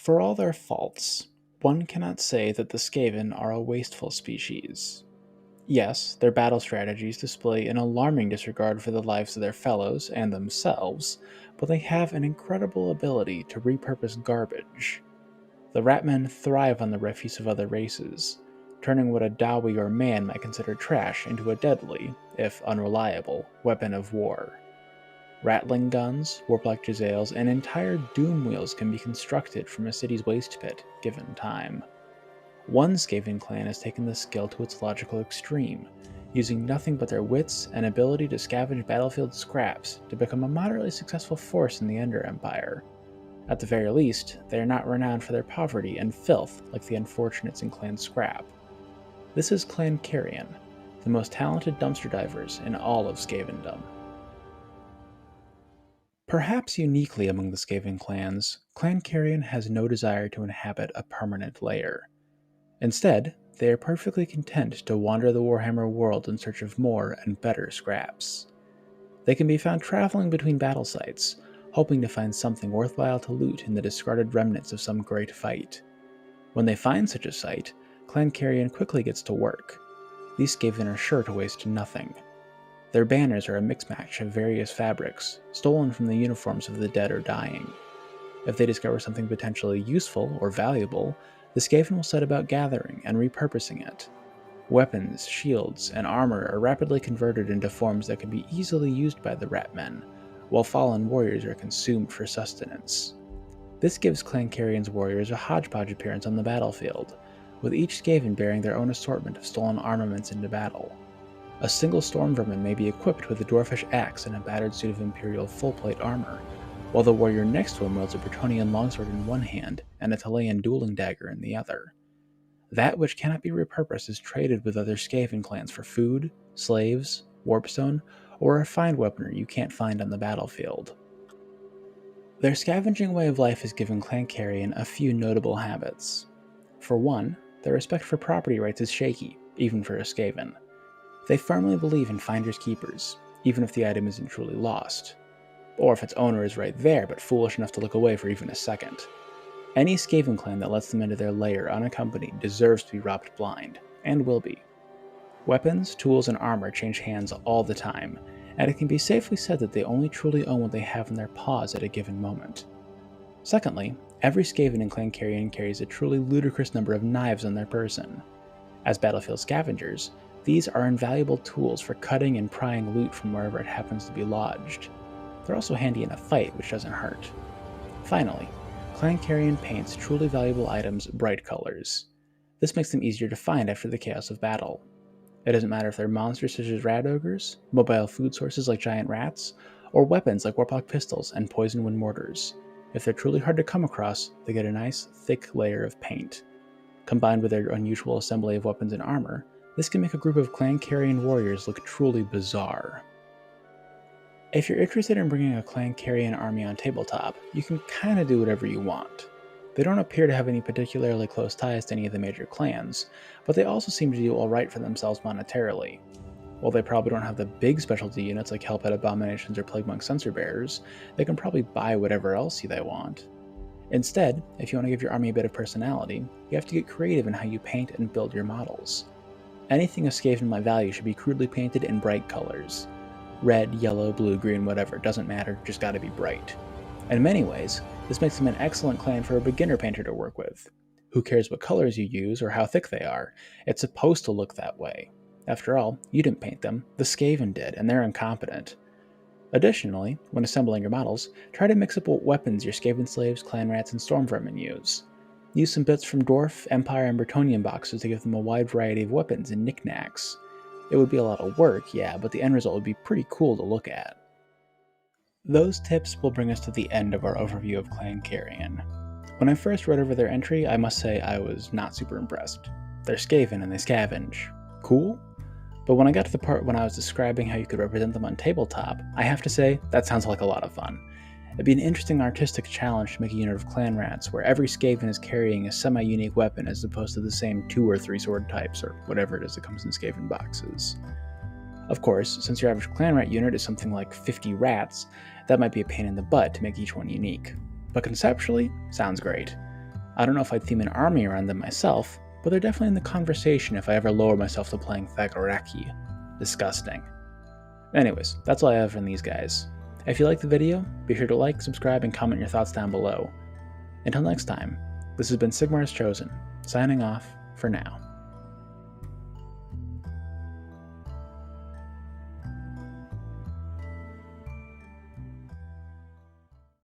For all their faults, one cannot say that the Skaven are a wasteful species. Yes, their battle strategies display an alarming disregard for the lives of their fellows and themselves, but they have an incredible ability to repurpose garbage. The Ratmen thrive on the refuse of other races, turning what a Dawi or man might consider trash into a deadly, if unreliable, weapon of war. Rattling guns, warp-like Jezzails, and entire doom wheels can be constructed from a city's waste pit, given time. One Skaven clan has taken this skill to its logical extreme, using nothing but their wits and ability to scavenge battlefield scraps to become a moderately successful force in the Ender Empire. At the very least, they are not renowned for their poverty and filth like the unfortunates in Clan Scrap. This is Clan Carrion, the most talented dumpster divers in all of Skavendom. Perhaps uniquely among the Skaven clans, Clan Carrion has no desire to inhabit a permanent lair. Instead, they are perfectly content to wander the Warhammer world in search of more and better scraps. They can be found traveling between battle sites, hoping to find something worthwhile to loot in the discarded remnants of some great fight. When they find such a site, Clan Carrion quickly gets to work. These Skaven are sure to waste nothing. Their banners are a mix-match of various fabrics, stolen from the uniforms of the dead or dying. If they discover something potentially useful or valuable, the Skaven will set about gathering and repurposing it. Weapons, shields, and armor are rapidly converted into forms that can be easily used by the Ratmen, while fallen warriors are consumed for sustenance. This gives Clan Carrion's warriors a hodgepodge appearance on the battlefield, with each Skaven bearing their own assortment of stolen armaments into battle. A single Stormvermin may be equipped with a dwarfish axe and a battered suit of Imperial full-plate armor, while the warrior next to him wields a Bretonnian longsword in one hand and a Talayan dueling dagger in the other. That which cannot be repurposed is traded with other Skaven clans for food, slaves, warpstone, or a refined weaponry you can't find on the battlefield. Their scavenging way of life has given Clan Carrion a few notable habits. For one, their respect for property rights is shaky, even for a Skaven. They firmly believe in finders keepers, even if the item isn't truly lost, or if its owner is right there but foolish enough to look away for even a second. Any Skaven clan that lets them into their lair unaccompanied deserves to be robbed blind, and will be. Weapons, tools, and armor change hands all the time, and it can be safely said that they only truly own what they have in their paws at a given moment. Secondly, every Skaven in Clan Carrion carries a truly ludicrous number of knives on their person. As battlefield scavengers, these are invaluable tools for cutting and prying loot from wherever it happens to be lodged. They're also handy in a fight, which doesn't hurt. Finally, Clan Carrion paints truly valuable items bright colors. This makes them easier to find after the chaos of battle. It doesn't matter if they're monsters such as rat ogres, mobile food sources like giant rats, or weapons like warp-lock pistols and poison wind mortars. If they're truly hard to come across, they get a nice, thick layer of paint. Combined with their unusual assembly of weapons and armor, this can make a group of Clan Carrion warriors look truly bizarre. If you're interested in bringing a Clan Carrion army on Tabletop, you can kinda do whatever you want. They don't appear to have any particularly close ties to any of the major clans, but they also seem to do alright for themselves monetarily. While they probably don't have the big specialty units like Hellpet Abominations or Plague Monk Sensor Bearers, they can probably buy whatever else they want. Instead, if you want to give your army a bit of personality, you have to get creative in how you paint and build your models. Anything of Skaven my value should be crudely painted in bright colors. Red, yellow, blue, green, whatever, doesn't matter, just gotta be bright. In many ways, this makes them an excellent clan for a beginner painter to work with. Who cares what colors you use or how thick they are? It's supposed to look that way. After all, you didn't paint them, the Skaven did, and they're incompetent. Additionally, when assembling your models, try to mix up what weapons your Skaven slaves, clan rats, and stormvermin use. Use some bits from Dwarf, Empire, and Bretonnian boxes to give them a wide variety of weapons and knickknacks. It would be a lot of work, yeah, but the end result would be pretty cool to look at. Those tips will bring us to the end of our overview of Clan Carrion. When I first read over their entry, I must say I was not super impressed. They're Skaven and they scavenge. Cool? But when I got to the part when I was describing how you could represent them on Tabletop, I have to say, that sounds like a lot of fun. It'd be an interesting artistic challenge to make a unit of clan rats where every Skaven is carrying a semi-unique weapon as opposed to the same 2 or 3 sword types or whatever it is that comes in Skaven boxes. Of course, since your average clan rat unit is something like 50 rats, that might be a pain in the butt to make each one unique. But conceptually, sounds great. I don't know if I'd theme an army around them myself, but they're definitely in the conversation if I ever lower myself to playing Thagoraki. Disgusting. Anyways, that's all I have from these guys. If you liked the video, be sure to like, subscribe, and comment your thoughts down below. Until next time, this has been Sigmar's Chosen, signing off for now.